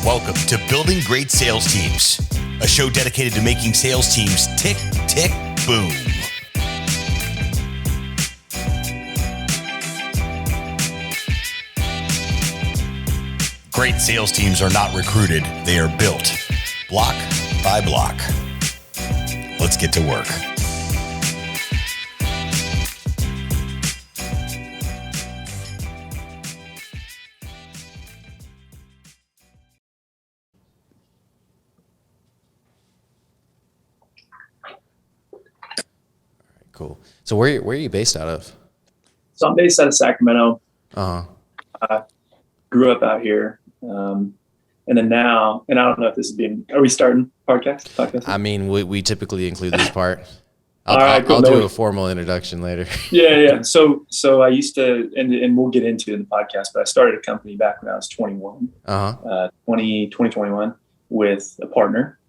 Welcome to Building Great Sales Teams, a show dedicated to making sales teams tick, tick, boom. Great sales teams are not recruited, they are built, block by block. Let's get to work. Cool. So where are you based out of? So I'm based out of Sacramento. Uh-huh. Grew up out here. And then now, and I don't know if this is are we starting podcast? I mean, we typically include this part. I'll do a formal introduction later. Yeah. So I used to, and we'll get into it in the podcast, but I started a company back when I was 21, 2021 with a partner.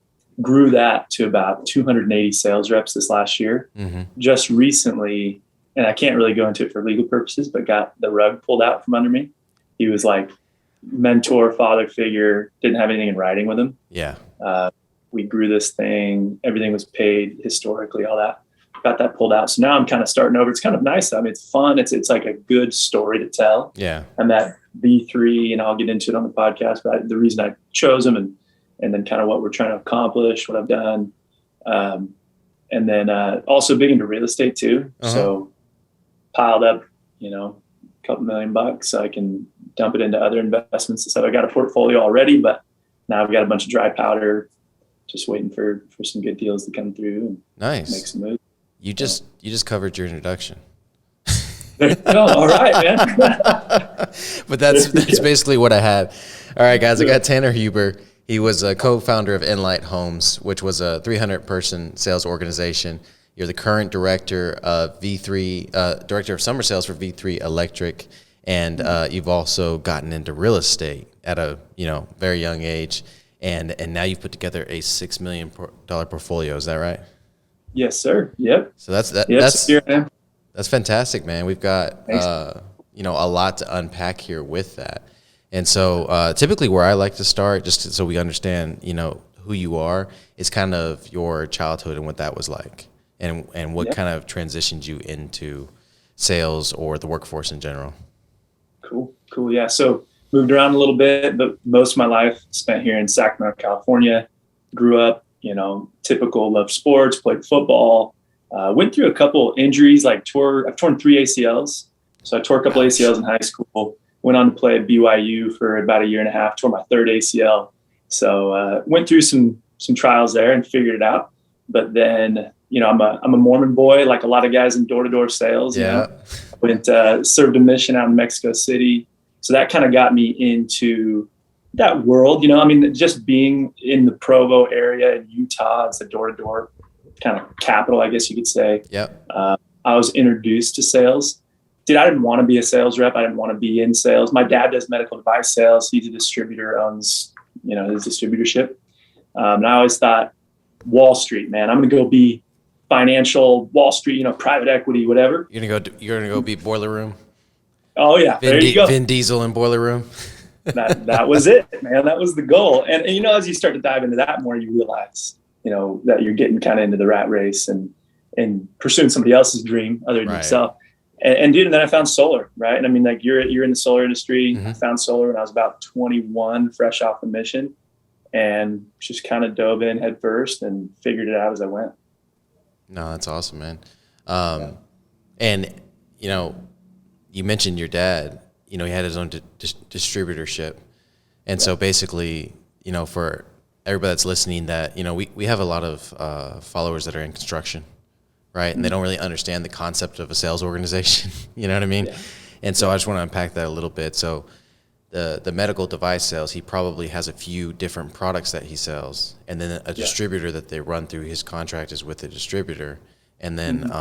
Grew that to about 280 sales reps this last year. Mm-hmm. Just recently, and I can't really go into it for legal purposes, but got the rug pulled out from under me. He was like mentor, father figure, didn't have anything in writing with him. Yeah. We grew this thing. Everything was paid historically, all that. Got that pulled out. So now I'm kind of starting over. It's kind of nice. I mean, it's fun. It's like a good story to tell. Yeah. I'm at V3, and I'll get into it on the podcast, but the reason I chose them and then kind of what we're trying to accomplish, what I've done. And then also big into real estate too. Uh-huh. So piled up, a couple $1,000,000 so I can dump it into other investments and stuff. I got a portfolio already, but now I've got a bunch of dry powder, just waiting for some good deals to come through and nice. Make some moves. You just covered your introduction. There you go. All right, man. But that's basically what I had. All right, guys, I got Tanner Huber. He was a co-founder of Enlite Homes, which was a 300-person sales organization. You're the current director of director of summer sales for V3 Electric, and you've also gotten into real estate at a very young age, and now you've put together a $6 million portfolio. Is that right? Yes, sir. Yep. So that's fantastic, man. We've got a lot to unpack here with that. And so typically where I like to start, just so we understand, who you are, is kind of your childhood and what that was like, and what kind of transitioned you into sales or the workforce in general. Cool. Yeah. So moved around a little bit, but most of my life spent here in Sacramento, California. Grew up, typical, loved sports, played football, went through a couple injuries, I've torn 3 ACLs. So I tore a couple ACLs in high school. Went on to play at BYU for about 1.5 years, tore my 3rd ACL. So went through some trials there and figured it out. But then, I'm a Mormon boy, like a lot of guys in door-to-door sales. Yeah. Went served a mission out in Mexico City. So that kind of got me into that world. Just being in the Provo area in Utah, it's a door-to-door kind of capital, I guess you could say. Yep. I was introduced to sales. I didn't want to be a sales rep. I didn't want to be in sales. My dad does medical device sales. He's a distributor, owns, his distributorship. And I always thought, Wall Street, man, I'm going to go be financial Wall Street, private equity, whatever. You're gonna go be Boiler Room. Oh yeah, there you go. Vin Diesel in Boiler Room. That was it, man. That was the goal. And as you start to dive into that more, you realize, that you're getting kind of into the rat race and pursuing somebody else's dream other than yourself. And dude, and then I found solar, right? And you're in the solar industry. Mm-hmm. I found solar when I was about 21, fresh off the mission, and just kind of dove in head first and figured it out as I went. No, that's awesome, man. And you mentioned your dad. He had his own distributorship, and so basically, for everybody that's listening, that we have a lot of followers that are in construction. Right. And they don't really understand the concept of a sales organization. You know what I mean? Yeah. And so I just want to unpack that a little bit. So the medical device sales, he probably has a few different products that he sells. And then a distributor that they run through, his contract is with a distributor. And then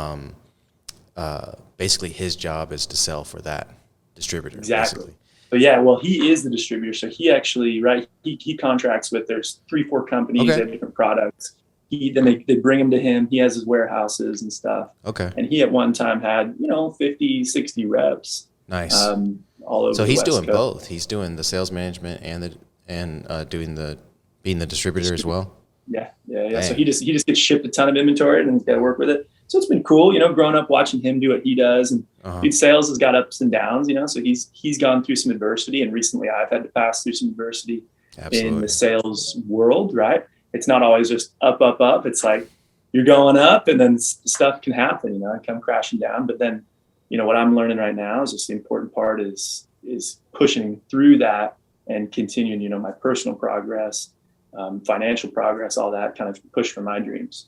basically his job is to sell for that distributor. Exactly. Basically. But yeah, well, he is the distributor. So he actually, he contracts with, there's 3-4 companies that have different products. Then they bring him to him. He has his warehouses and stuff. Okay. And he at one time had, 50, 60 reps. Nice. All over. So the he's West doing Coast. both. He's doing the sales management and and being the distributor as well? Yeah. Dang. So he just gets shipped a ton of inventory and he's got to work with it. So it's been cool, growing up watching him do what he does. And dude, sales has got ups and downs, so he's gone through some adversity, and recently I've had to pass through some adversity. Absolutely. In the sales world, right? It's not always just up. It's like you're going up and then stuff can happen, and come crashing down. But then, what I'm learning right now is just the important part is pushing through that and continuing, my personal progress, financial progress, all that kind of push for my dreams.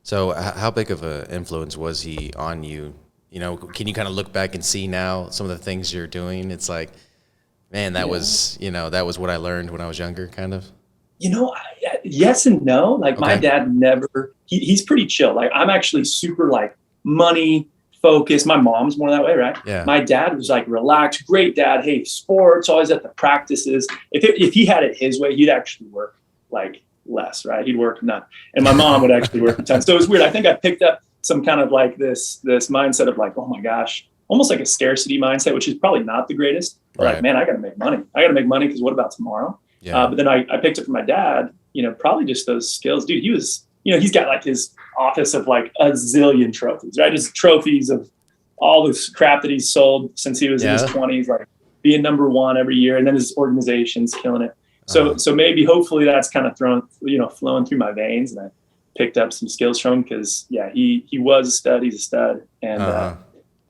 So how big of an influence was he on you? Can you kind of look back and see now some of the things you're doing? It's like, man, that was what I learned when I was younger, kind of. Yes and no. Like my dad never, he's pretty chill. Like I'm actually super like money focused. My mom's more that way, right? Yeah. My dad was like relaxed, great dad. Hey, sports, always at the practices. If he had it his way, he'd actually work like less, right? He'd work none. And my mom would actually work a ton. So it was weird. I think I picked up some kind of like this mindset of like, oh my gosh, almost like a scarcity mindset, which is probably not the greatest. Right. Like, man, I got to make money. Because what about tomorrow? Yeah. But then I picked it from my dad, probably just those skills. Dude, he was, he's got like his office of like a zillion trophies, right? Just trophies of all this crap that he's sold since he was in his 20s, like being number one every year. And then his organization's killing it. So maybe hopefully that's kind of flowing through my veins, and I picked up some skills from him because he was a stud. He's a stud. And I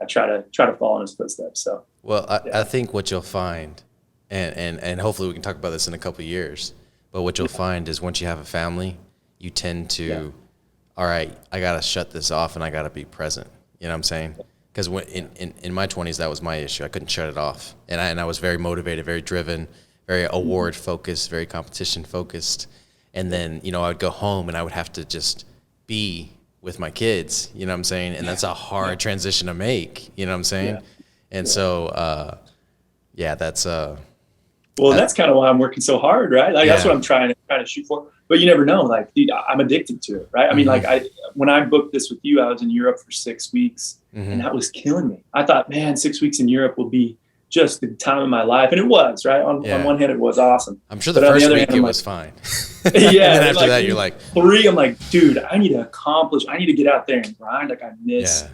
try to follow in his footsteps. So, well, I think what you'll find, and hopefully we can talk about this in a couple of years, but what you'll find is once you have a family, you tend to, all right, I got to shut this off and I got to be present. You know what I'm saying? Because in my 20s, that was my issue. I couldn't shut it off. And I was very motivated, very driven, very award focused, very competition focused. And then, I would go home and I would have to just be with my kids, you know what I'm saying? And that's a hard transition to make, you know what I'm saying? And so, that's that's kind of why I'm working so hard, right? Like that's what I'm trying to shoot for. But you never know. Like, dude, I'm addicted to it, right? I mean, like when I booked this with you, I was in Europe for 6 weeks, and that was killing me. I thought, man, 6 weeks in Europe will be just the time of my life, and it was, right? On one hand, it was awesome. I'm sure the first week it was fine. And then after that, you're like 3. I'm like, dude, I need to get out there and grind. Like I miss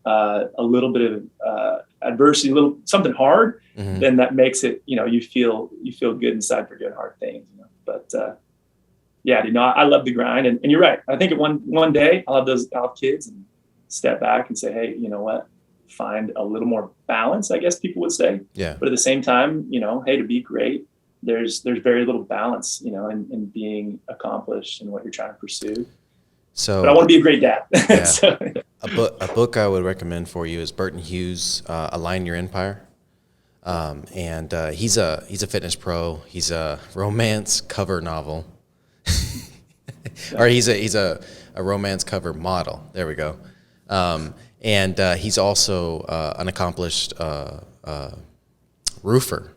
a little bit of adversity, a little something hard. Then that makes it, you feel good inside for doing hard things. But I love the grind, and you're right. I think one day I'll have kids and step back and say, hey, you know what? Find a little more balance, I guess people would say. Yeah. But at the same time, hey, to be great, there's very little balance, in being accomplished in what you're trying to pursue. So, but I want to be a great dad. Yeah. A book I would recommend for you is Burton Hughes' Align Your Empire. And he's a fitness pro. He's a romance cover novel, or he's a romance cover model. There we go. And he's also an accomplished roofer.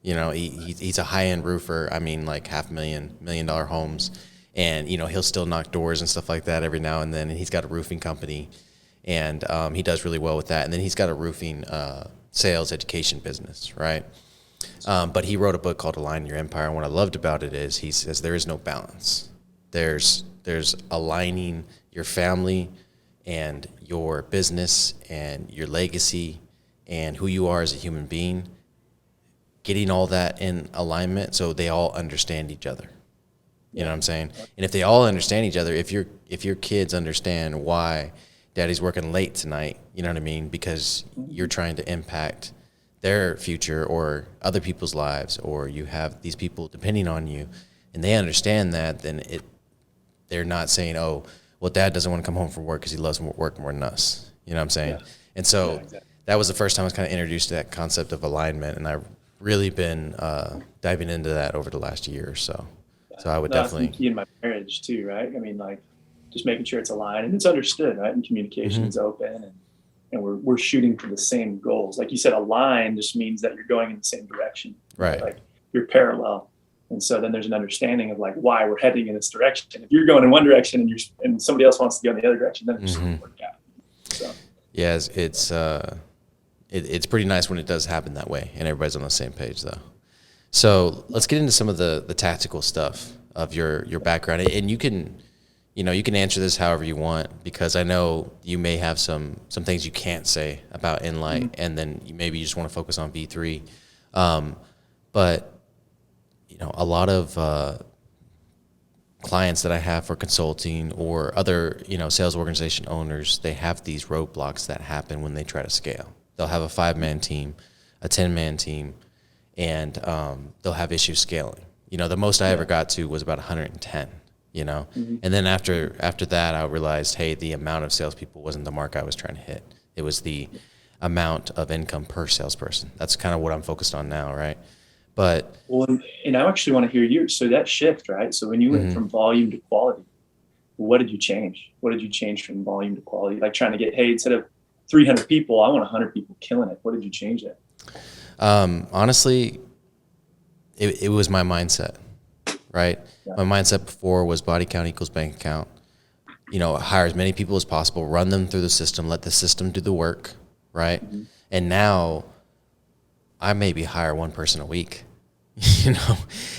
He's a high-end roofer. I mean, like $500,000, $1 million homes. And, he'll still knock doors and stuff like that every now and then. And he's got a roofing company, and he does really well with that. And then he's got a roofing sales education business, right? But he wrote a book called Align Your Empire. And what I loved about it is he says there is no balance. There's aligning your family and your business and your legacy and who you are as a human being, getting all that in alignment so they all understand each other. You know what I'm saying? And if they all understand each other, if your kids understand why daddy's working late tonight, you know what I mean? Because you're trying to impact their future or other people's lives, or you have these people depending on you, and they understand that, then they're not saying, oh, well, dad doesn't want to come home from work because he loves work more than us. You know what I'm saying? Yeah. And so that was the first time I was kind of introduced to that concept of alignment, and I've really been diving into that over the last year or so. So I would definitely key in my marriage too, right? I mean, like just making sure it's aligned and it's understood, right? And communication is open, and we're shooting for the same goals. Like you said, align just means that you're going in the same direction, right? Like you're parallel. And so then there's an understanding of like why we're heading in this direction. If you're going in one direction and somebody else wants to go in the other direction, then it's just going to work out. So yeah, it's pretty nice when it does happen that way and everybody's on the same page though. So let's get into some of the tactical stuff of your background, and you can answer this however you want, because I know you may have some things you can't say about Enlite, and then maybe you just want to focus on V3. But a lot of clients that I have for consulting or other sales organization owners, they have these roadblocks that happen when they try to scale. They'll have a 5-man team, a 10-man team, and they'll have issues scaling. The most I ever got to was about 110. And then after that, I realized, hey, the amount of salespeople wasn't the mark I was trying to hit. It was the amount of income per salesperson. That's kind of what I'm focused on now, right? But and I actually want to hear yours. So that shift, right? So when you went from volume to quality, what did you change? What did you change from volume to quality? Like trying to get, hey, instead of 300 people, I want 100 people killing it. What did you change there? Honestly, it was my mindset, right? Yeah. My mindset before was body count equals bank account. Hire as many people as possible, run them through the system, let the system do the work, right? Mm-hmm. And now I maybe hire one person a week,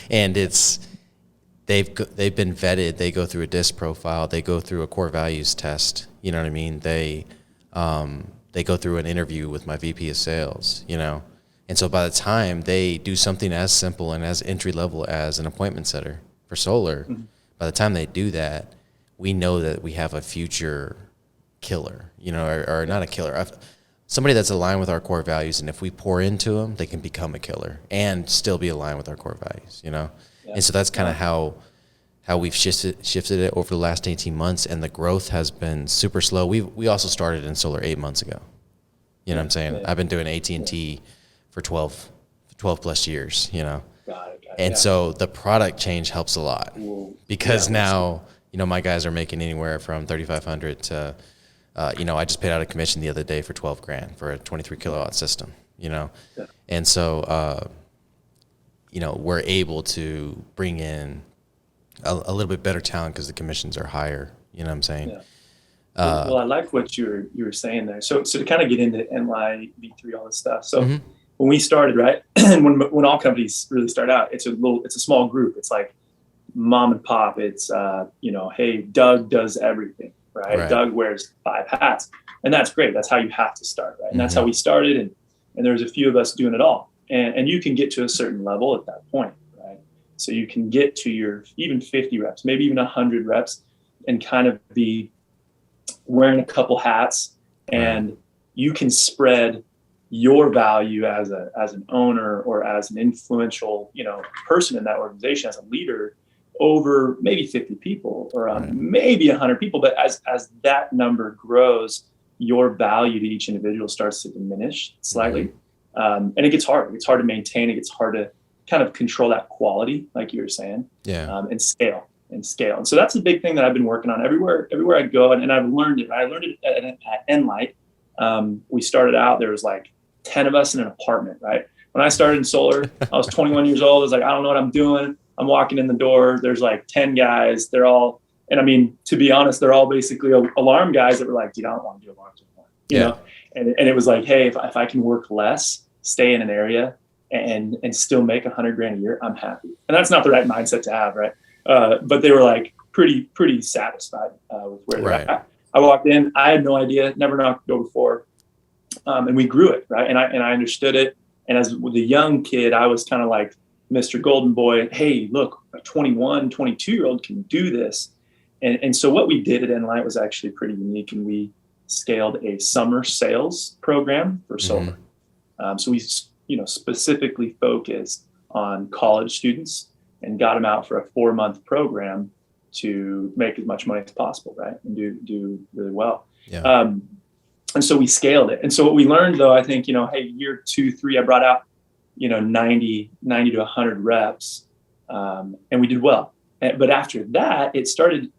and they've been vetted. They go through a DISC profile. They go through a core values test. You know what I mean? They go through an interview with my VP of sales, And so by the time they do something as simple and as entry level as an appointment setter for solar, by the time they do that, we know that we have a future killer, or not a killer, somebody that's aligned with our core values. And if we pour into them, they can become a killer and still be aligned with our core values, Yeah. And so that's kind of how we've shifted it over the last 18 months. And the growth has been super slow. We also started in solar 8 months ago. You know what I'm saying? Yeah. I've been doing AT&T for 12 plus years, Got it. And so the product change helps a lot, because now, my guys are making anywhere from 3,500 to, I just paid out a commission the other day for $12,000 for a 23 kilowatt system, And so, we're able to bring in a little bit better talent because the commissions are higher. You know what I'm saying? Yeah. Well, I like what you were saying there. So to kind of get into Enlite, V3, all this stuff. So when we started, right, and when all companies really start out, it's a small group. It's like mom and pop. It's hey, Doug does everything, right? Doug wears 5 hats, and that's great. That's how you have to start, right? And that's how we started, and there's a few of us doing it all, and you can get to a certain level at that point, right? So you can get to your even 50 reps, maybe even 100 reps, and kind of be wearing a couple hats, and you can spread your value as an owner or as an influential, person in that organization, as a leader, over maybe 50 people or maybe 100 people. But as that number grows, your value to each individual starts to diminish slightly. And it gets hard. It's hard to maintain. It gets hard to kind of control that quality, like you were saying, and scale. And so that's a big thing that I've been working on everywhere I go. And I've learned it. I learned it at Enlite. We started out, there was like 10 of us in an apartment, right? When I started in solar, I was 21 years old. I was like, I don't know what I'm doing. I'm walking in the door. There's like 10 guys. They're all, and I mean, to be honest, they're all basically alarm guys that were like, dude, I don't want to do alarms anymore. You know? And it was like, hey, if I can work less, stay in an area and still make $100,000 a year, I'm happy. And that's not the right mindset to have, right? But they were like pretty satisfied with where they're at. I walked in, I had no idea, never knocked the door before. And we grew it, right? And I understood it. And as with a young kid, I was kind of like Mr. Golden Boy. Hey, look, a 21, 22-year-old can do this. And so what we did at Enlite was actually pretty unique. And we scaled a summer sales program for solar. So we, specifically focused on college students and got them out for a 4-month program to make as much money as possible, right? And do really well. And so we scaled it. And so what we learned, though, I think, hey, year 2, 3, I brought out, 90 to 100 reps, and we did well. But after that, it started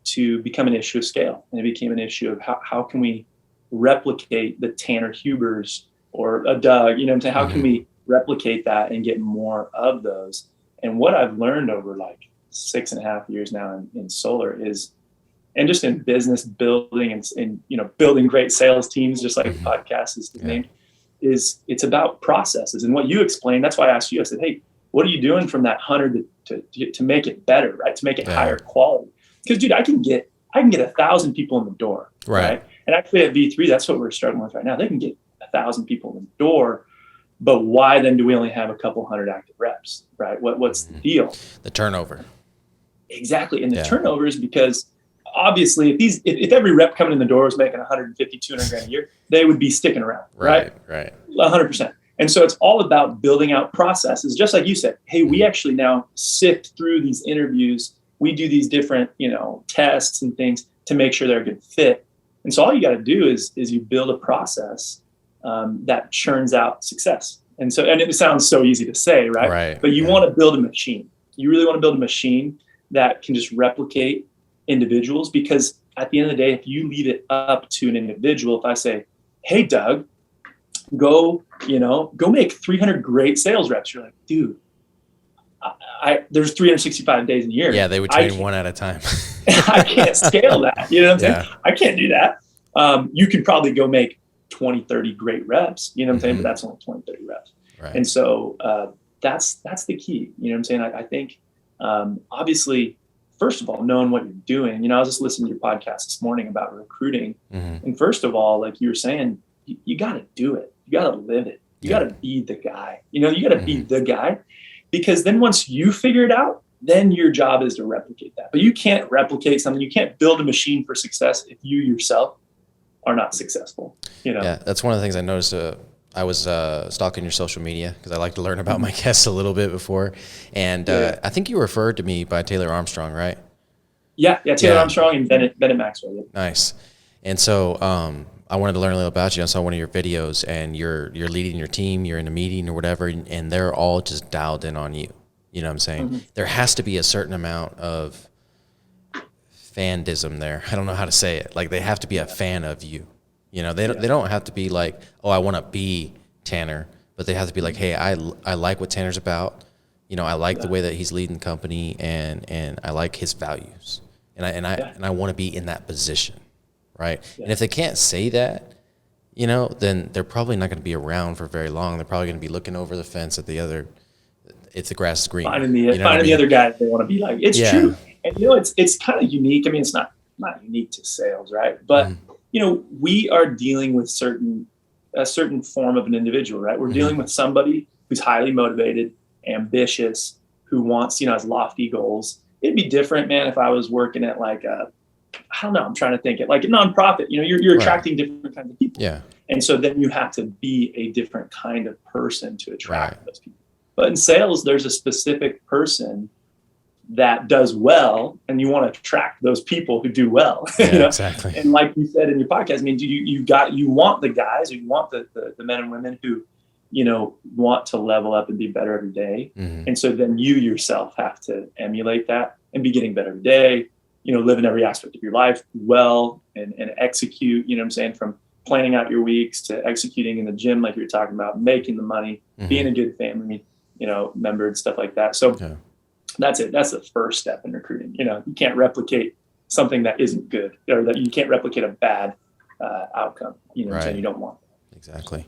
to become an issue of scale. And it became an issue of how can we replicate the Tanner Hubers or a Doug, how can we replicate that and get more of those? And what I've learned over like 6.5 years now in solar is, and just in business building and building great sales teams, just like the podcast is named, is it's about processes. And what you explained, that's why I asked you, I said, hey, what are you doing from that 100 to make it better, right? To make it higher quality. Because dude, I can get 1,000 people in the door, right? And actually at V3, that's what we're struggling with right now. They can get 1,000 people in the door, but why then do we only have a couple hundred active reps, right? What's the deal? The turnover. Exactly. And the turnover is because obviously if every rep coming in the door was making 150, 200 grand a year, they would be sticking around, right? 100%. And so it's all about building out processes, just like you said. Hey, we actually now sift through these interviews. We do these different, tests and things to make sure they're a good fit. And so all you got to do is you build a process that churns out success. And it sounds so easy to say, right? But you want to build a machine. You really want to build a machine that can just replicate individuals, because at the end of the day, if you leave it up to an individual, if I say, hey, Doug, go make 300 great sales reps. You're like, dude, there's 365 days in a year. Yeah, they would train one at a time. I can't scale that. You know what I'm saying? I can't do that. You could probably go make 20, 30 great reps, you know what I'm saying? But that's only 20, 30 reps. Right. And so that's the key. You know what I'm saying? I think obviously, first of all, knowing what you're doing. I was just listening to your podcast this morning about recruiting. And first of all, like you were saying, you got to do it. You got to live it. You got to be the guy. You got to be the guy, because then once you figure it out, then your job is to replicate that. But you can't replicate something. You can't build a machine for success if you yourself are not successful. Yeah, that's one of the things I noticed. I was stalking your social media because I like to learn about my guests a little bit before. And I think you referred to me by Taylor Armstrong, right? Yeah, Taylor Armstrong and Bennett Maxwell. Yeah. Nice. And so I wanted to learn a little about you. I saw one of your videos, and you're leading your team, you're in a meeting or whatever, and they're all just dialed in on you. You know what I'm saying? There has to be a certain amount of fandism there. I don't know how to say it. Like, they have to be a fan of you. They don't have to be like, oh, I want to be Tanner, but they have to be like, hey, I like what Tanner's about. I like the way that he's leading the company, and I like his values, and I want to be in that position, right? Yeah. And if they can't say that, then they're probably not going to be around for very long. They're probably going to be looking over the fence at the other. If the grass is green, finding the other guy they want to be like. It's true, and it's kind of unique. I mean, it's not unique to sales, right? But we are dealing with a certain form of an individual, right? We're dealing with somebody who's highly motivated, ambitious, who wants, has lofty goals. It'd be different, man, if I was working at like I don't know, I'm trying to think it like a nonprofit. You're attracting different kinds of people. Yeah. And so then you have to be a different kind of person to attract those people. But in sales, there's a specific person that does well, and you want to attract those people who do well. Yeah, exactly. And like you said in your podcast, I mean, you want the guys, or you want the men and women who, want to level up and be better every day. And so then you yourself have to emulate that and be getting better every day, live in every aspect of your life well and execute, what I'm saying, from planning out your weeks to executing in the gym, like you were talking about, making the money, being a good family, member and stuff like that. So that's it. That's the first step in recruiting. You can't replicate something that isn't good, or that you can't replicate a bad outcome. You don't want that. Exactly.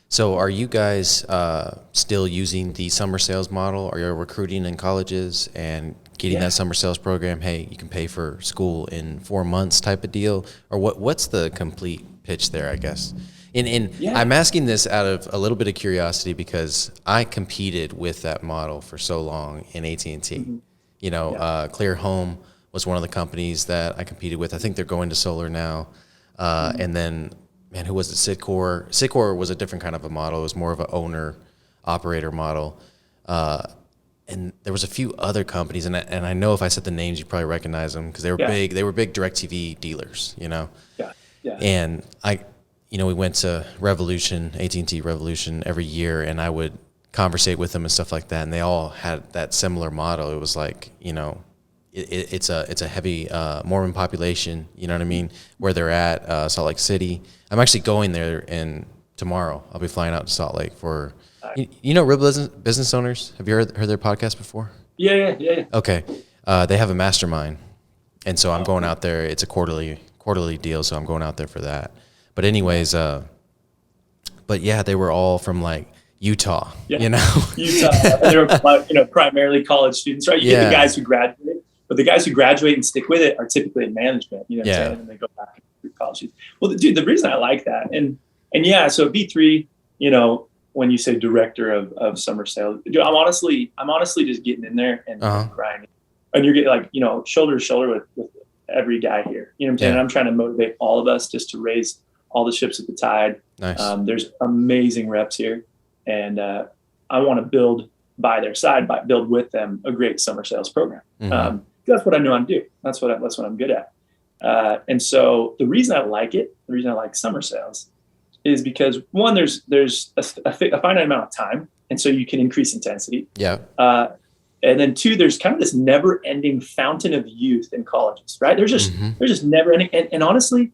So are you guys still using the summer sales model? Are you recruiting in colleges and getting that summer sales program? Hey, you can pay for school in 4 months type of deal? Or what's the complete pitch there, I guess? I'm asking this out of a little bit of curiosity because I competed with that model for so long in AT&T. Clear Home was one of the companies that I competed with. I think they're going to solar now. And then, man, who was it? Sidcor. Sidcor was a different kind of a model. It was more of an owner-operator model. And there was a few other companies, and I know if I said the names, you probably recognize them because they were big. They were big DirecTV dealers, Yeah. And we went to Revolution, AT&T Revolution every year, and I would conversate with them and stuff like that, and they all had that similar model. It was like, it's a heavy Mormon population, you know what I mean, where they're at, Salt Lake City. I'm actually going there tomorrow. I'll be flying out to Salt Lake for, Real Business Owners. Have you heard their podcast before? Yeah. Okay. They have a mastermind, and so I'm going out there. It's a quarterly deal, so I'm going out there for that. But anyways, they were all from like, Utah, Yeah. you know? Utah. They're primarily college students, right? You get the guys who graduate, but the guys who graduate and stick with it are typically in management, you know what I'm saying? And they go back to college students. Well, dude, the reason I like that, and yeah, so at V3, you know, when you say director of summer sales, dude, I'm honestly just getting in there and grinding. And you're getting like, you know, shoulder to shoulder with every guy here. You know what I'm saying? And I'm trying to motivate all of us just to raise all the ships at the tide. Nice. There's amazing reps here. And I want to build by their side, build with them a great summer sales program. That's what I know how to do. That's what I'm good at. And so the reason I like it, the reason I like summer sales is because one, there's a finite amount of time. And so you can increase intensity. Yeah. And then two, there's kind of this never ending fountain of youth in colleges, right? There's just never ending. And honestly,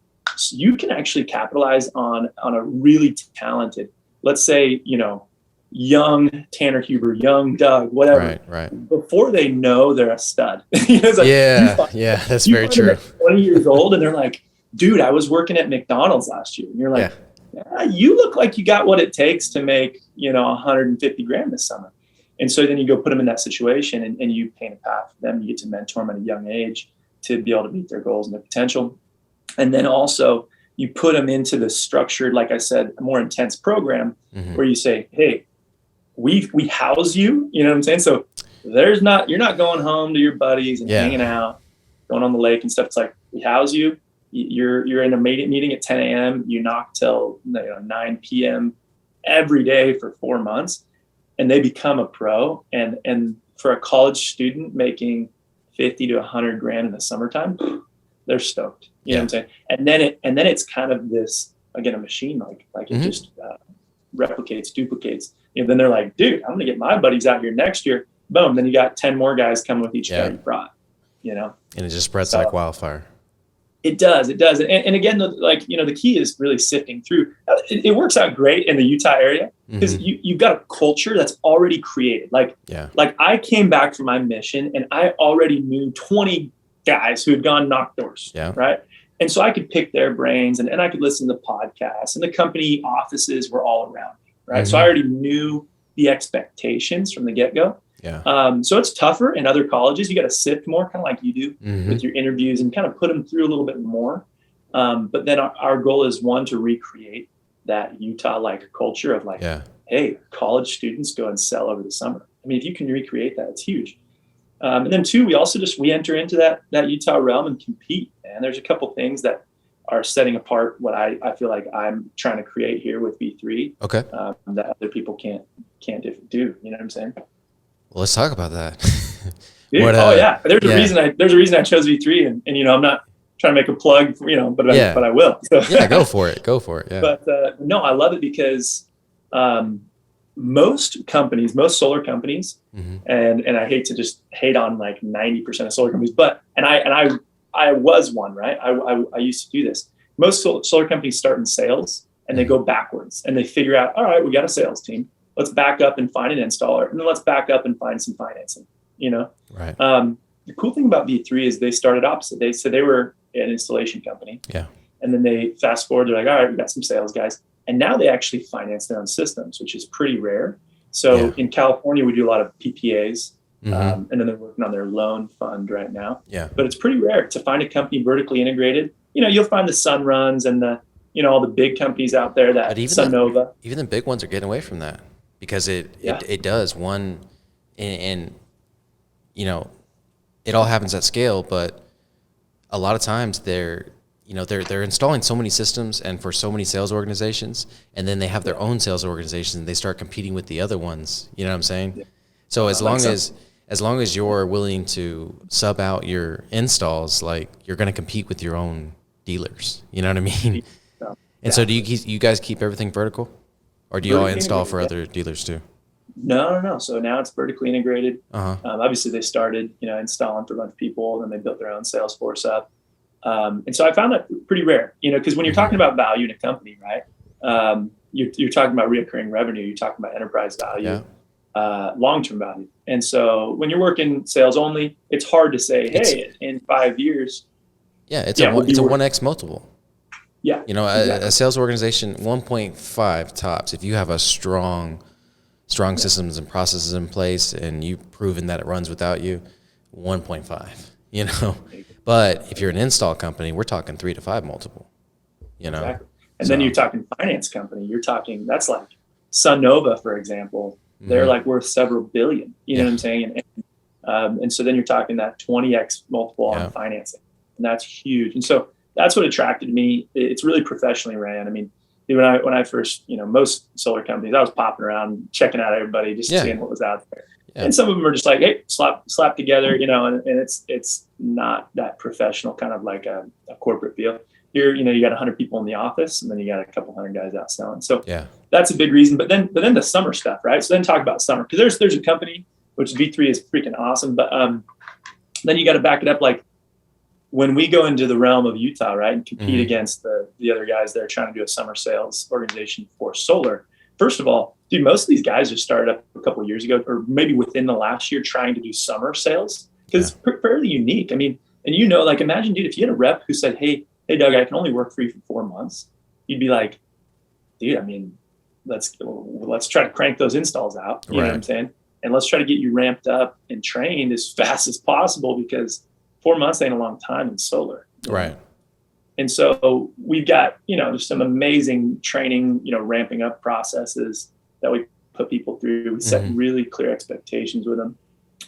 you can actually capitalize on a really talented, let's say, you know, young Tanner Huber, young Doug, whatever. Right. Before they know they're a stud. It's like, that's very true. 20 years old and they're like, dude, I was working at McDonald's last year. And you're like, you look like you got what it takes to make, you know, 150 grand this summer. And so then you go put them in that situation and you paint a path for them. You get to mentor them at a young age to be able to meet their goals and their potential. And then also you put them into the structured, like I said, a more intense program where you say, hey, we house you, you know what I'm saying? So you're not going home to your buddies and hanging out, going on the lake and stuff. It's like, we house you. You're in a meeting at 10 a.m. You knock till 9 p.m. every day for 4 months. And they become a pro. And for a college student making 50 to 100 grand in the summertime, they're stoked. You know what I'm saying? And then it's kind of this, again, a machine, like it just replicates, duplicates. You know, then they're like, dude, I'm gonna get my buddies out here next year. Boom. Then you got 10 more guys coming with each guy you brought, you know? And it just spreads like wildfire. It does. And again, the key is really sifting through. It works out great in the Utah area because you've got a culture that's already created. Like I came back from my mission and I already knew 20 guys who had gone knock doors. Yeah. Right. And so I could pick their brains and I could listen to podcasts, and the company offices were all around me. Right. So I already knew the expectations from the get-go. Yeah. So it's tougher in other colleges. You got to sift more, kind of like you do with your interviews, and kind of put them through a little bit more. But then our goal is, one, to recreate that Utah-like culture of hey, college students go and sell over the summer. I mean, if you can recreate that, it's huge. And then two, we enter into that Utah realm and compete. And there's a couple things that are setting apart what I feel like I'm trying to create here with V3. Okay. That other people can't do. You know what I'm saying? Well, let's talk about that. Dude, there's a reason I chose V3, and you know, I'm not trying to make a plug, you know, but I will. So. Yeah, go for it. Yeah. But no, I love it because most solar companies, and I hate to just hate on like 90% of solar companies, but I was one, right? I used to do this. Most solar companies start in sales and they go backwards and they figure out, all right, we got a sales team. Let's back up and find an installer, and then let's back up and find some financing, you know? Right. The cool thing about V3 is they started opposite. They said they were an installation company. Yeah. And then they fast forward, they're like, all right, we got some sales guys. And now they actually finance their own systems, which is pretty rare. So in California, we do a lot of PPAs, and then they're working on their loan fund right now. Yeah. But it's pretty rare to find a company vertically integrated. You know, you'll find the Sunruns and all the big companies out there that Sunnova. Even the big ones are getting away from that. Because it does one, and you know, it all happens at scale. But a lot of times they're installing so many systems and for so many sales organizations, and then they have their own sales organizations and they start competing with the other ones. You know what I'm saying? Yeah. So as long as you're willing to sub out your installs, like, you're going to compete with your own dealers. You know what I mean? Yeah. And so do you guys keep everything vertical? Or do you all install for other dealers too? No. So now it's vertically integrated. Obviously, they started, installing for a bunch of people, and then they built their own sales force up. And so I found that pretty rare, because when you're talking about value in a company, right, you're talking about reoccurring revenue, you're talking about enterprise value, long-term value. And so when you're working sales only, it's hard to say, hey, in 5 years. Yeah, it's a 1x multiple. Yeah. A sales organization, 1.5 tops, if you have a strong strong systems and processes in place, and you've proven that it runs without you, 1.5, you know. But if you're an install company, we're talking 3 to 5 multiple, you know. Exactly. And then you're talking finance company. You're talking, that's like Sunnova, for example. They're like worth several billion, you know what I'm saying? And so then you're talking that 20x multiple on financing, and that's huge. And so that's what attracted me. It's really professionally ran. I mean, when I first, most solar companies, I was popping around, checking out everybody, just seeing what was out there. Yeah. And some of them are just like, hey, slap together, and it's not that professional, kind of like a corporate feel. Here, you got 100 people in the office, and then you got a couple hundred guys out selling. So that's a big reason. But then the summer stuff, right? So then talk about summer, because there's a company, which V3 is freaking awesome. But then you got to back it up. Like when we go into the realm of Utah, right, and compete against the other guys that are trying to do a summer sales organization for solar. First of all, dude, most of these guys just started up a couple of years ago, or maybe within the last year, trying to do summer sales, because it's fairly unique. I mean, and like imagine, dude, if you had a rep who said, hey, Doug, I can only work for you for 4 months. You'd be like, dude, I mean, let's try to crank those installs out. You know what I'm saying? And let's try to get you ramped up and trained as fast as possible, because 4 months ain't a long time in solar. Right. And so we've got, just some amazing training, ramping up processes that we put people through. We set really clear expectations with them.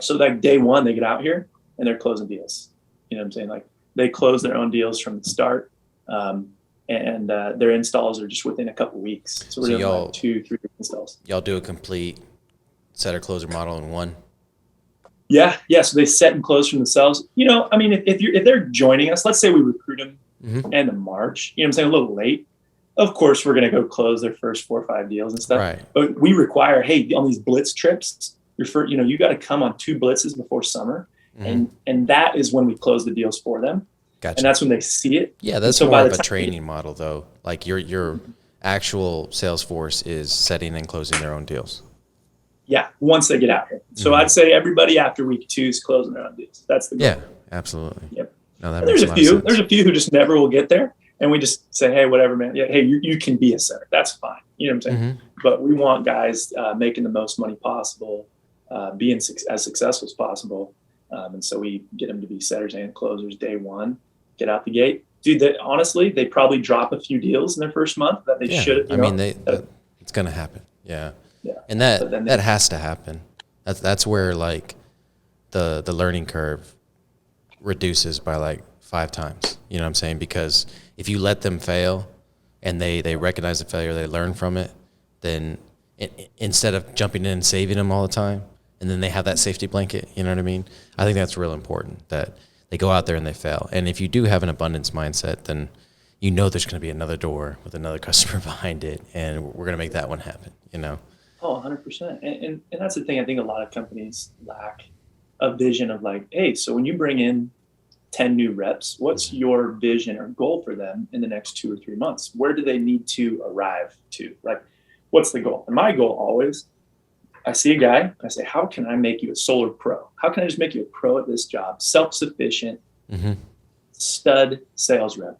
So like day one, they get out here and they're closing deals. You know what I'm saying? Like they close their own deals from the start. And their installs are just within a couple weeks. So we're doing like 2-3 installs. Y'all do a complete setter closer model in one? Yeah. So they set and close from themselves. I mean, if they're joining us, let's say we recruit them end of March, I'm saying, a little late. Of course, we're going to go close their first 4 or 5 deals and stuff. Right. But we require, hey, on these blitz trips, you got to come on 2 blitzes before summer. And that is when we close the deals for them. Gotcha. And that's when they see it. Yeah, that's more of a training model, though. Like your actual sales force is setting and closing their own deals. Yeah, once they get out here. So I'd say everybody after week 2 is closing their own deals. That's the goal. Yeah, absolutely. Yep. No, that there's a few. There's a few who just never will get there, and we just say, hey, whatever, man. Yeah, hey, you can be a setter. That's fine. You know what I'm saying? But we want guys making the most money possible, being as successful as possible, and so we get them to be setters and closers day one. Get out the gate, dude. Honestly, they probably drop a few deals in their first month that they should. It's gonna happen. Yeah. And that has to happen. That's where like the learning curve reduces by like 5 times. You know what I'm saying? Because if you let them fail and they recognize the failure, they learn from it, then instead of jumping in and saving them all the time, and then they have that safety blanket, you know what I mean? I think that's real important, that they go out there and they fail. And if you do have an abundance mindset, then there's going to be another door with another customer behind it, and we're going to make that one happen, Oh, 100%. And that's the thing I think a lot of companies lack, a vision of like, hey, so when you bring in 10 new reps, what's your vision or goal for them in the next 2 or 3 months? Where do they need to arrive to? Like, what's the goal? And my goal always, I see a guy, I say, how can I make you a solar pro? How can I just make you a pro at this job? Self-sufficient, stud sales rep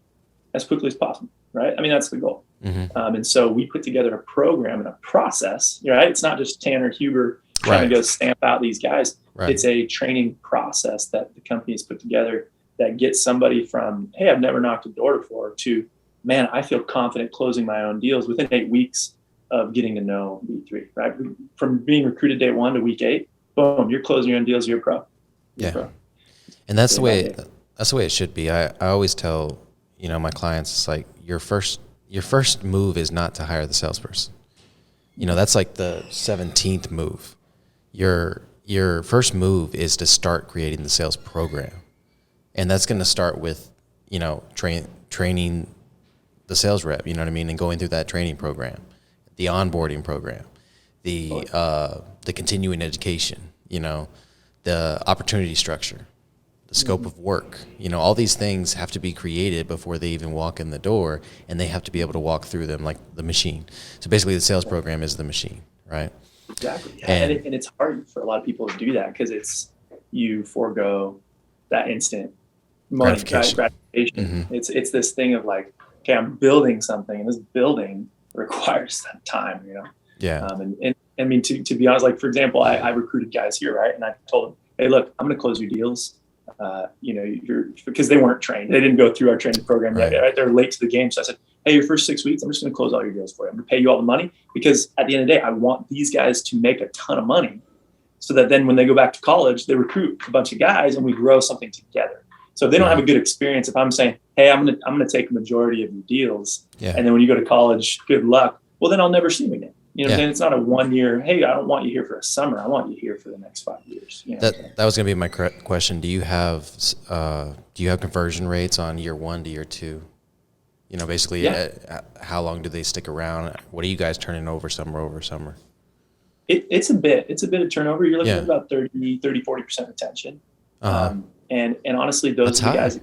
as quickly as possible, right? I mean, that's the goal. And so we put together a program and a process, right? It's not just Tanner Huber trying to go stamp out these guys. Right. It's a training process that the company has put together that gets somebody from, hey, I've never knocked a door before, to, man, I feel confident closing my own deals within 8 weeks of getting to know V3, right? From being recruited day 1 to week 8, boom, you're closing your own deals, you're a pro. Pro. And that's the way it should be. I always tell, my clients, it's like your first move is not to hire the salesperson. That's like the 17th move. Your first move is to start creating the sales program. And that's going to start with, training the sales rep, you know what I mean? And going through that training program, the onboarding program, the continuing education, the opportunity structure, the scope of work, all these things have to be created before they even walk in the door, and they have to be able to walk through them like the machine. So basically the sales program is the machine, right? Exactly. Yeah. And it's hard for a lot of people to do that, because you forego that instant money gratification. It's this thing of like, okay, I'm building something, and this building requires that time, Yeah. And I mean, to be honest, like, for example, I recruited guys here, right? And I told them, hey, look, I'm going to close your deals. Because they weren't trained. They didn't go through our training program yet. Right? They're late to the game. So I said, hey, your first 6 weeks, I'm just going to close all your deals for you. I'm going to pay you all the money, because at the end of the day, I want these guys to make a ton of money, so that then when they go back to college, they recruit a bunch of guys and we grow something together. So if they don't have a good experience, if I'm saying, hey, I'm going to take a majority of your deals, and then when you go to college, good luck. Well, then I'll never see them again. You know what I'm saying? It's not a 1 year, hey, I don't want you here for a summer. I want you here for the next 5 years. You know that was going to be my question. Do you have conversion rates on year 1 to year 2? You know, basically, how long do they stick around? What are you guys turning over summer? It's a bit of turnover. You're looking at about 40% retention. And honestly, those are the guys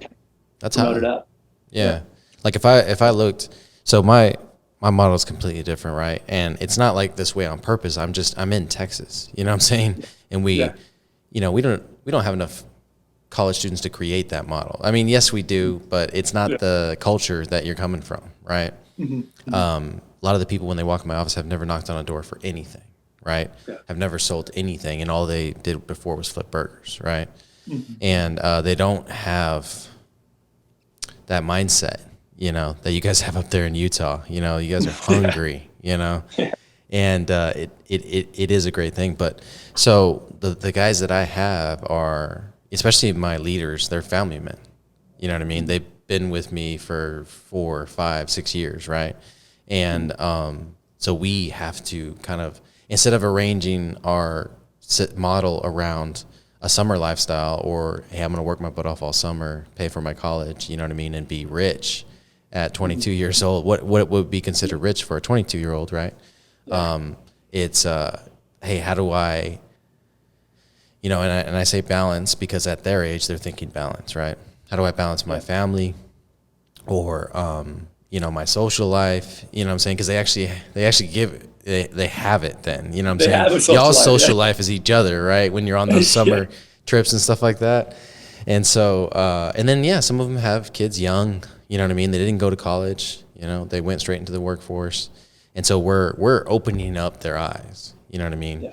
that promoted up. Yeah. Like if I looked, so my model is completely different, right? And it's not like this way on purpose. I'm in Texas, you know what I'm saying? And we don't have enough college students to create that model. I mean, yes, we do, but it's not the culture that you're coming from, right? Mm-hmm. A lot of the people, when they walk in my office, have never knocked on a door for anything, right? Yeah. Have never sold anything, and all they did before was flip burgers, right? Mm-hmm. And they don't have that mindset, you know, that you guys have up there in Utah. You know, you guys are hungry, you know, and it is a great thing. But so the guys that I have are, especially my leaders, they're family men. You know what I mean? They've been with me for 4, 5, 6 years, right? And so we have to kind of, instead of arranging our model around a summer lifestyle, or, hey, I'm going to work my butt off all summer, pay for my college, you know what I mean, and be rich at 22 years old. What would be considered rich for a 22-year-old, right? Yeah. It's, hey, how do I, you know, and I say balance because at their age, they're thinking balance, right? How do I balance my family or, you know, my social life, you know what I'm saying? Because they actually give they have it then, you know what I'm saying? Y'all's social life is each other, right? When you're on those summer trips and stuff like that. And so, and then, some of them have kids young, you know what I mean? They didn't go to college, you know, they went straight into the workforce. And so we're opening up their eyes, you know what I mean? Yeah.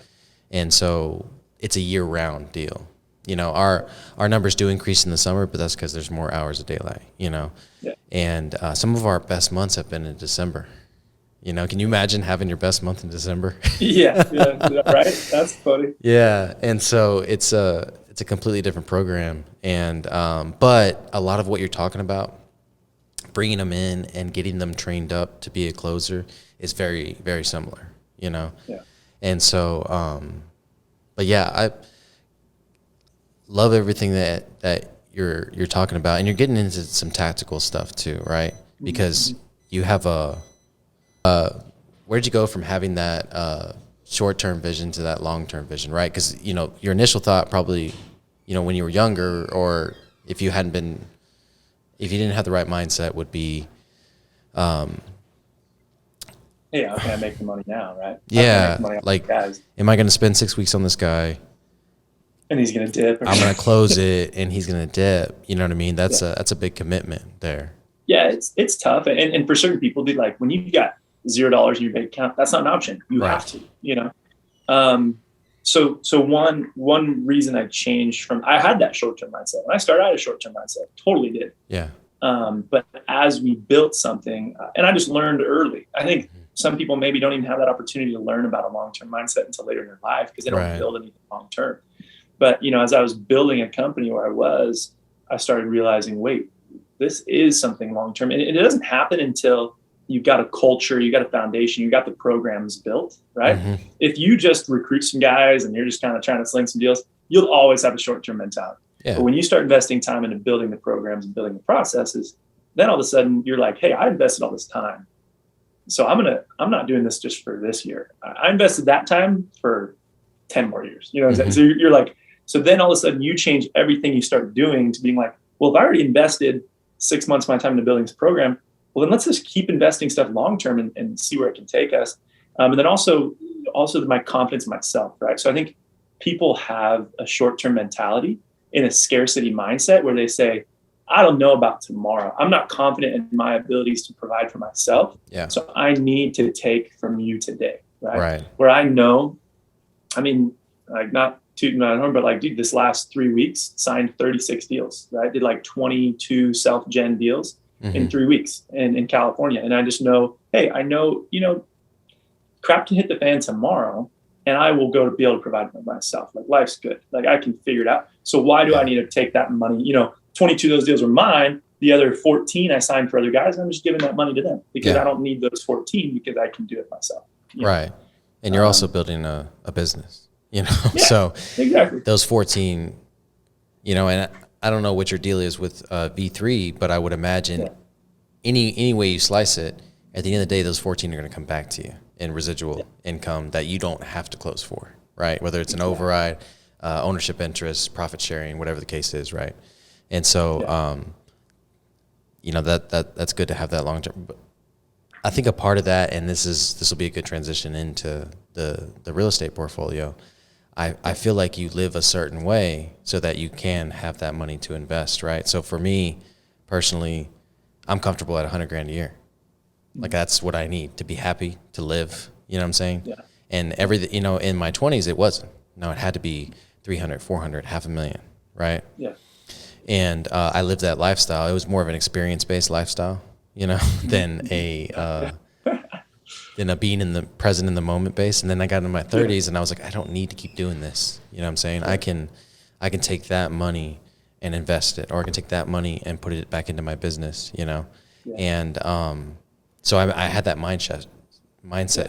And so it's a year-round deal. You know, our numbers do increase in the summer, but that's because there's more hours of daylight, you know? Yeah. And some of our best months have been in December. You know, can you imagine having your best month in December? yeah, right? That's funny. Yeah, and so it's a completely different program. And but a lot of what you're talking about, bringing them in and getting them trained up to be a closer, is very, very similar, you know? Yeah. And so, but yeah, I love everything that you're talking about, and you're getting into some tactical stuff too, right? Because you have where'd you go from having that short-term vision to that long-term vision, right? Because, you know, your initial thought probably, you know, when you were younger, or if you didn't have the right mindset, would be, hey, how can I make the money now, right? Yeah, like, am I going to spend 6 weeks on this guy? And he's going to dip. I'm going to close it, and he's going to dip. You know what I mean? That's a big commitment there. Yeah, it's tough. And for certain people, dude, like when you've got $0 in your bank account, that's not an option. You have to, you know? So one reason I changed I had that short-term mindset. When I started, I had a short-term mindset. Totally did. Yeah. But as we built something, and I just learned early, I think some people maybe don't even have that opportunity to learn about a long-term mindset until later in their life, because they don't build anything long-term. But, you know, as I was building a company where I started realizing, wait, this is something long-term. And it doesn't happen until you've got a culture, you got a foundation, you got the programs built, right? Mm-hmm. If you just recruit some guys and you're just kind of trying to sling some deals, you'll always have a short-term mentality. Yeah. But when you start investing time into building the programs and building the processes, then all of a sudden you're like, hey, I invested all this time. So I'm not doing this just for this year. I invested that time for 10 more years. You know what I'm saying? So you're like, so then all of a sudden you change everything you start doing to being like, well, if I already invested 6 months of my time into building this program, well, then let's just keep investing stuff long-term and see where it can take us. And then also my confidence in myself, right? So I think people have a short-term mentality in a scarcity mindset where they say, I don't know about tomorrow. I'm not confident in my abilities to provide for myself. Yeah. So I need to take from you today, right? Right. Where I know, I mean, like not tooting my own horn, but like, dude, this last 3 weeks signed 36 deals, right? Did like 22 self-gen deals in 3 weeks in California. And I just know, hey, I know, crap can hit the fan tomorrow and I will go to be able to provide for myself. Like life's good. Like I can figure it out. So why do I need to take that money? 22 of those deals were mine. The other 14 I signed for other guys. I'm just giving that money to them because I don't need those 14 because I can do it myself. Right. And you're also building a business, so exactly those 14, and I don't know what your deal is with V3, but I would imagine any way you slice it, at the end of the day, those 14 are going to come back to you in residual income that you don't have to close for, right? Whether it's an override, ownership interest, profit sharing, whatever the case is, right? And so, that's good to have that long term. But I think a part of that, and this will be a good transition into the real estate portfolio. I feel like you live a certain way so that you can have that money to invest, right? So for me personally, I'm comfortable at $100,000 a year. Like that's what I need to be happy, to live, you know what I'm saying? Yeah. And everything, in my 20s, it wasn't. No, it had to be 300, 400, $500,000, right? Yeah. And I lived that lifestyle. It was more of an experience-based lifestyle, than a being in the present in the moment base. And then I got into my 30s and I was like, I don't need to keep doing this. You know what I'm saying? I can take that money and invest it, or I can take that money and put it back into my business, And so I had that mindset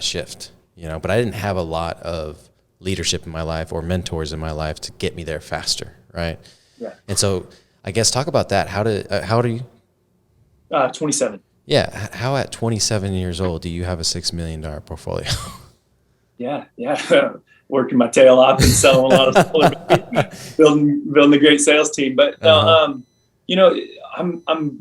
shift, but I didn't have a lot of leadership in my life or mentors in my life to get me there faster, right? Yeah. And so I guess talk about that. How old are you? 27. Yeah. How at 27 years old do you have a $6 million portfolio? Yeah. Working my tail off and selling a lot of stuff, building a great sales team. But I'm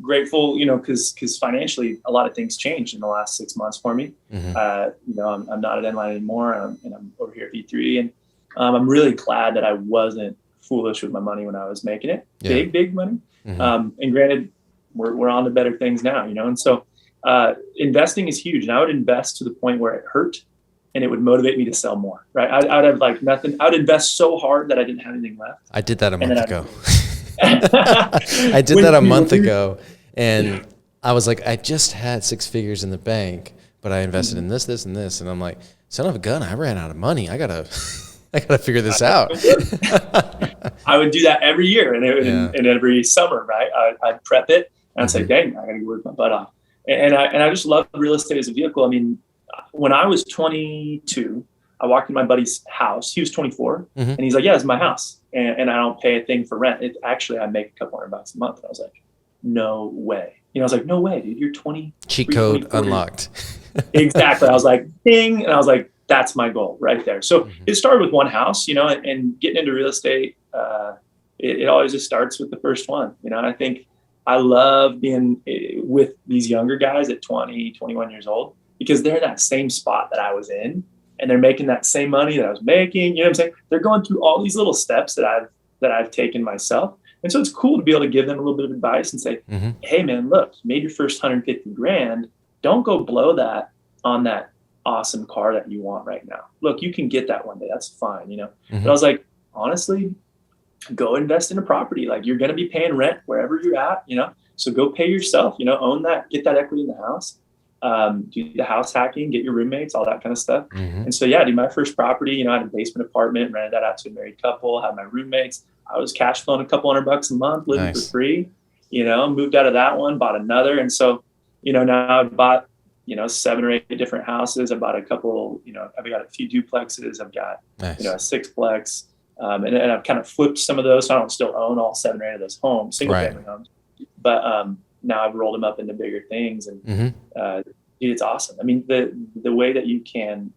grateful, because financially a lot of things changed in the last 6 months for me. I'm not at Enlite anymore, and I'm over here at V3, and I'm really glad that I wasn't foolish with my money when I was making it. Big money. And granted, we're on to better things now, and so investing is huge. And I would invest to the point where it hurt and it would motivate me to sell more, right? I'd have like nothing. I would invest so hard that I didn't have anything left. I did that a month ago. I did that a month ago, and I was like, I just had 6 figures in the bank, but I invested in this, and this. And I'm like, son of a gun, I ran out of money. I gotta figure this out. I would do that every year and every summer, right? I'd prep it and I'd say, dang, I gotta work my butt off. And I just love real estate as a vehicle. I mean, when I was 22, I walked in my buddy's house. He was 24, and he's like, yeah, it's my house. And I don't pay a thing for rent. I make a couple $100 a month. And I was like, no way. I was like, no way, dude. You're 20. Cheat code unlocked. Exactly. I was like, ding. And I was like, that's my goal right there. So it started with one house, and getting into real estate, it always just starts with the first one. I think I love being with these younger guys at 20, 21 years old, because they're in that same spot that I was in. And they're making that same money that I was making. You know what I'm saying? They're going through all these little steps that I've taken myself. And so it's cool to be able to give them a little bit of advice and say, hey man, look, you made your first $150,000. Don't go blow that on that awesome car that you want right now. Look, you can get that one day. That's fine. But I was like, honestly, go invest in a property. Like you're going to be paying rent wherever you're at, so go pay yourself, own that, get that equity in the house. Do the house hacking, get your roommates, all that kind of stuff. And so, do my first property, I had a basement apartment, rented that out to a married couple, had my roommates. I was cash flowing a couple $100 a month, living for free, moved out of that one, bought another. And so, now I've bought, 7 or 8 different houses. I bought a couple, I've got a few duplexes. I've got, a 6-plex. And I've kind of flipped some of those. So I don't still own all 7 or 8 of those homes, single family homes. But, now I've rolled them up into bigger things, and dude, it's awesome. I mean, the way that you can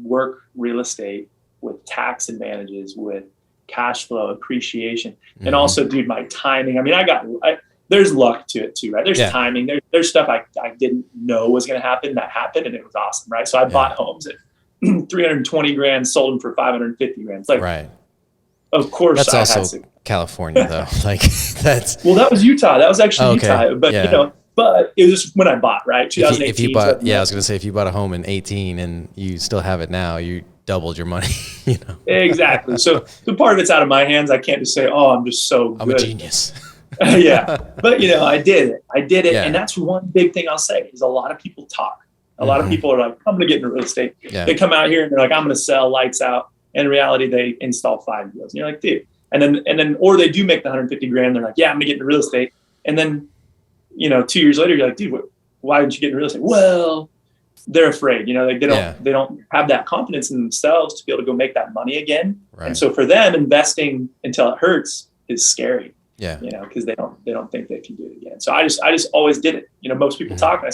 work real estate with tax advantages, with cash flow, appreciation, and also, dude, my timing. I mean, there's luck to it too, right? There's timing. There's stuff I didn't know was going to happen that happened, and it was awesome, right? So I bought homes at $320,000, sold them for $550,000. It's like, right. Of course, that's also California though. Like that's that was Utah. That was actually Utah. But But it was just when I bought, right? 2018. If you bought, I was going to say, if you bought a home in 18 and you still have it now, you doubled your money, you know? Exactly. So part of it's out of my hands. I can't just say, oh, I'm just so good. I'm a genius. Yeah. But I did it. Yeah. And that's one big thing I'll say is a lot of people talk. A lot of people are like, I'm going to get into real estate. Yeah. They come out here and they're like, I'm going to sell lights out. And in reality, they install 5 deals. And you're like, dude. And then, or they do make the 150 grand. They're like, yeah, I'm going to get into real estate. And then, 2 years later, you're like, dude, why didn't you get into real estate? Well, they're afraid, they don't have that confidence in themselves to be able to go make that money again. Right. And so for them, investing until it hurts is scary. Yeah. Because they don't think they can do it again. So I just always did it. Most people talk, and I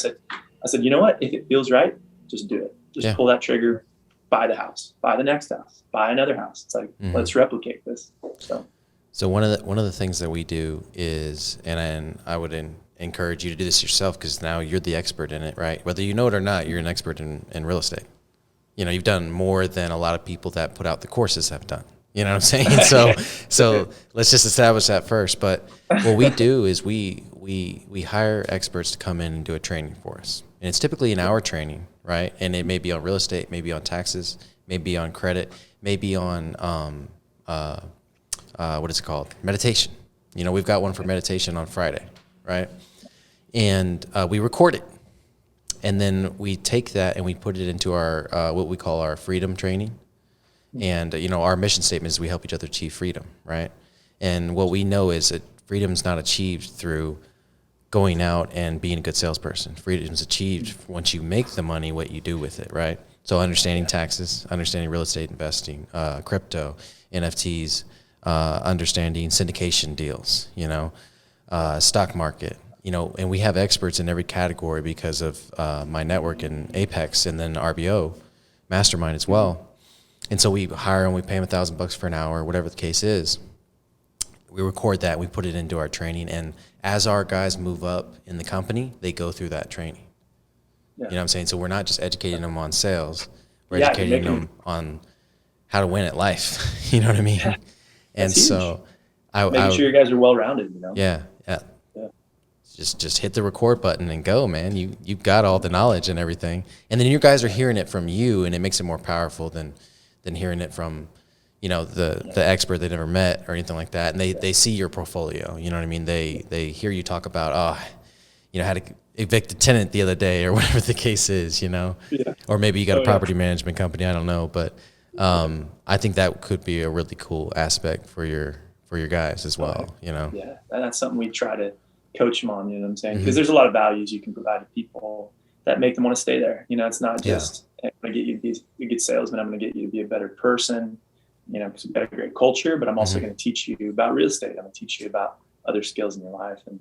said, you know what? If it feels right, just do it. Just pull that trigger, buy the house, buy the next house, buy another house. It's like, let's replicate this. So one of the things that we do is, and I would encourage you to do this yourself, because now you're the expert in it, right? Whether you know it or not, you're an expert in real estate. You've done more than a lot of people that put out the courses have done. You know what I'm saying? So let's just establish that first. But what we do is we hire experts to come in and do a training for us. And it's typically an hour training, right? And it may be on real estate, maybe on taxes, maybe on credit, maybe on what is it called? Meditation. We've got one for meditation on Friday, right? And we record it. And then we take that and we put it into our what we call our freedom training. And, our mission statement is we help each other achieve freedom, right? And what we know is that freedom is not achieved through going out and being a good salesperson. Freedom is achieved once you make the money, what you do with it, right? So understanding taxes, understanding real estate investing, crypto, NFTs, understanding syndication deals, stock market, and we have experts in every category because of my network in Apex and then RBO Mastermind as well. And so we hire them, we pay them $1,000 for an hour, whatever the case is. We record that, we put it into our training, and as our guys move up in the company, they go through that training. Yeah. You know what I'm saying? So we're not just educating them on sales, we're educating them on how to win at life. You know what I mean? And so making sure you guys are well-rounded, Yeah. Just hit the record button and go, man. You've got all the knowledge and everything. And then your guys are hearing it from you, and it makes it more powerful than hearing it from, the expert they never met or anything like that. And they see your portfolio, you know what I mean? They hear you talk about, how to evict a tenant the other day or whatever the case is, Yeah. Or maybe you got a property management company, I don't know. But I think that could be a really cool aspect for your guys as well, Yeah, and that's something we try to coach them on, you know what I'm saying? Because there's a lot of values you can provide to people that make them want to stay there. It's not just, I'm going to get you to be a good salesman. I'm going to get you to be a better person, because we've got a great culture, but I'm also going to teach you about real estate. I'm going to teach you about other skills in your life. And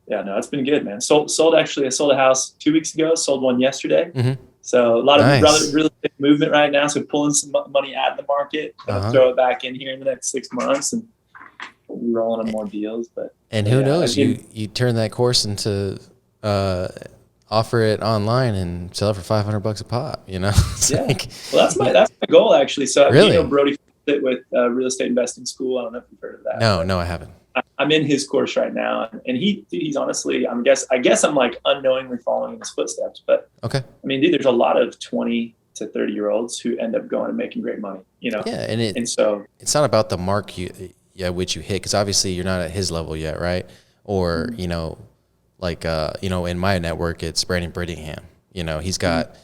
it's been good, man. I sold a house 2 weeks ago, sold one yesterday. So a lot of real estate movement right now. So pulling some money out of the market, throw it back in here in the next 6 months, and we're rolling on more deals. And who knows, you turn that course into offer it online and sell it for $500 a pop, Well, that's my goal, actually. So really? Brody fit with Real Estate Investing School. I don't know if you've heard of that. No, I haven't. I'm in his course right now, and he's honestly, I guess I'm like unknowingly following in his footsteps. But okay, I mean, dude, there's a lot of 20 to 30-year-olds who end up going and making great money. Yeah, and so it's not about the mark which you hit, because obviously you're not at his level yet, right? Or in my network, it's Brandon Brittingham. He's got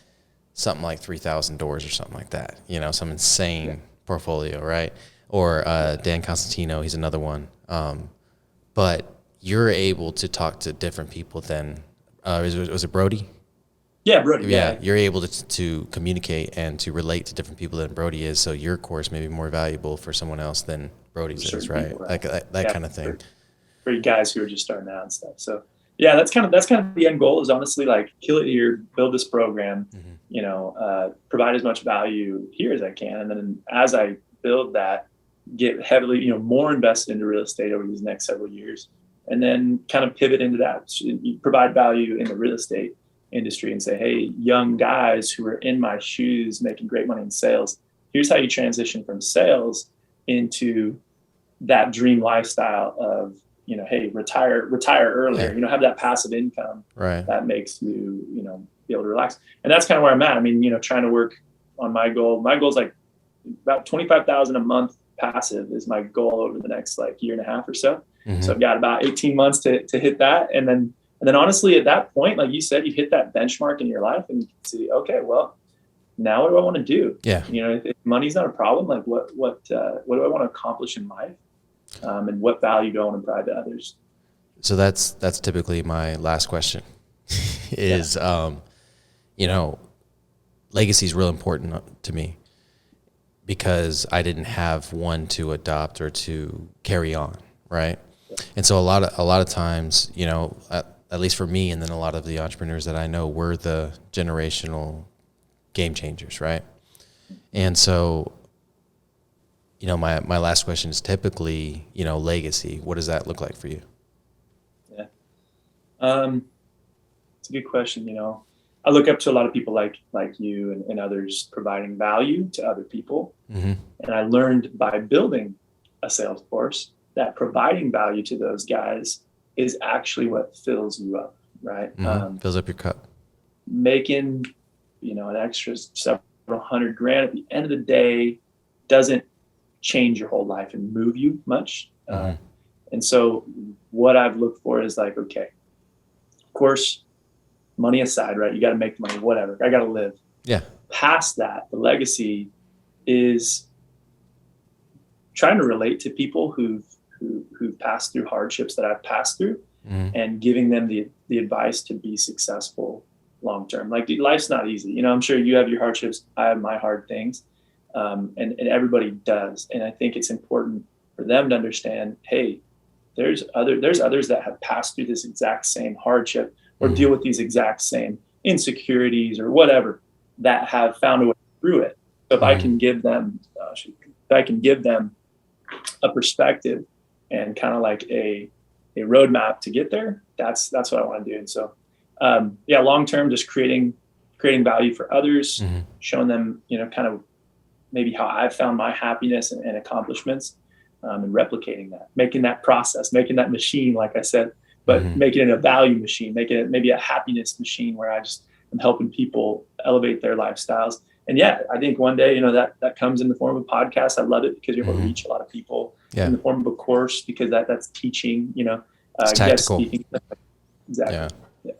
something like 3,000 doors or something like that. Some insane portfolio, right? Or Dan Constantino, he's another one. But you're able to talk to different people than was it Brody? Yeah, Brody. Yeah, you're able to communicate and to relate to different people than Brody is. So your course may be more valuable for someone else than Brody's is, right? People, right? Like that kind of thing. For guys who are just starting out and stuff. So yeah, that's kind of the end goal, is honestly like kill it here, build this program, provide as much value here as I can, and then as I build that, get heavily, more invested into real estate over these next several years, and then kind of pivot into that, provide value in the real estate industry and say, hey, young guys who are in my shoes making great money in sales, here's how you transition from sales into that dream lifestyle of, hey, retire earlier, have that passive income Right. that makes you, be able to relax. And that's kind of where I'm at. I mean, trying to work on my goal. My goal is like about 25,000 a month passive is my goal over the next like year and a half or so. Mm-hmm. So I've got about 18 months to hit that. And then honestly, at that point, like you said, you hit that benchmark in your life and you can see, okay, well, now what do I want to do? Yeah. If money's not a problem, like what do I want to accomplish in life? And what value do I want to provide to others? So that's typically my last question is, legacy is real important to me because I didn't have one to adopt or to carry on. Right. Yeah. And so a lot of times, at least for me, and then a lot of the entrepreneurs that I know, we're the generational game changers. Right. And so, my last question is typically, legacy. What does that look like for you? Yeah. It's a good question. I look up to a lot of people like you and others providing value to other people. Mm-hmm. And I learned by building a sales force that providing value to those guys is actually what fills you up, right? Mm-hmm. Fills up your cup. Making, an extra several $100,000 at the end of the day doesn't change your whole life and move you much. Mm-hmm. And so what I've looked for is like, okay, of course, money aside, right? You got to make money, whatever. I got to live. Yeah. Past that, the legacy is trying to relate to people who've passed through hardships that I've passed through, mm-hmm. and giving them the advice to be successful long term. Like life's not easy. I'm sure you have your hardships. I have my hard things, and everybody does. And I think it's important for them to understand, hey, there's others that have passed through this exact same hardship or mm-hmm. deal with these exact same insecurities or whatever that have found a way through it. So if mm-hmm. I can give them a perspective and kind of like a roadmap to get there, that's what I want to do. And so, long term, just creating value for others, mm-hmm. showing them, kind of maybe how I've found my happiness and accomplishments, and replicating that, making that process, making that machine, like I said, but mm-hmm. making it a value machine, making it maybe a happiness machine where I just am helping people elevate their lifestyles. And I think one day, that comes in the form of a podcast. I love it because you're able to reach a lot of people. In the form of a course, because that's teaching, it's tactical. Guest speaking. Exactly. Yeah.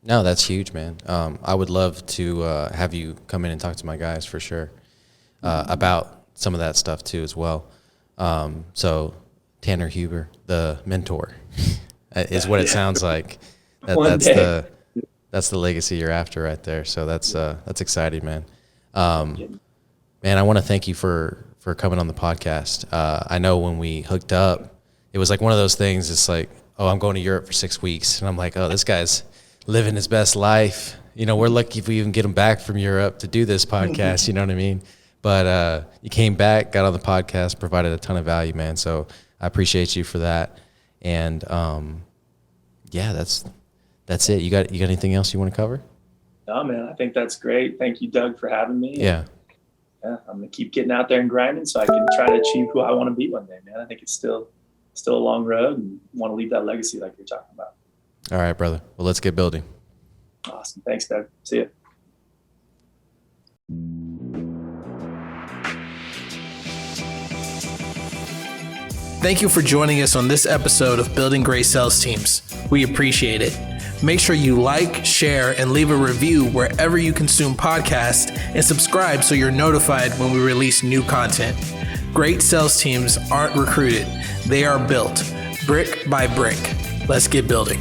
No, that's huge, man. I would love to have you come in and talk to my guys for sure about some of that stuff too as well. So Tanner Huber, the mentor, is what it sounds like. That's the legacy you're after right there. So that's exciting, man. Man, I want to thank you for coming on the podcast. I know when we hooked up, it was like one of those things. It's like, oh, I'm going to Europe for 6 weeks. And I'm like, oh, this guy's living his best life. We're lucky if we even get him back from Europe to do this podcast. You know what I mean? But you came back, got on the podcast, provided a ton of value, man. So I appreciate you for that. And that's it. You got anything else you want to cover? No, man, I think that's great. Thank you, Doug, for having me. Yeah. I'm going to keep getting out there and grinding so I can try to achieve who I want to be one day, man. I think it's still a long road and want to leave that legacy like you're talking about. All right, brother. Well, let's get building. Awesome. Thanks, Doug. See ya. Thank you for joining us on this episode of Building Great Sales Teams. We appreciate it. Make sure you like, share, and leave a review wherever you consume podcasts, and subscribe so you're notified when we release new content. Great sales teams aren't recruited. They are built brick by brick. Let's get building.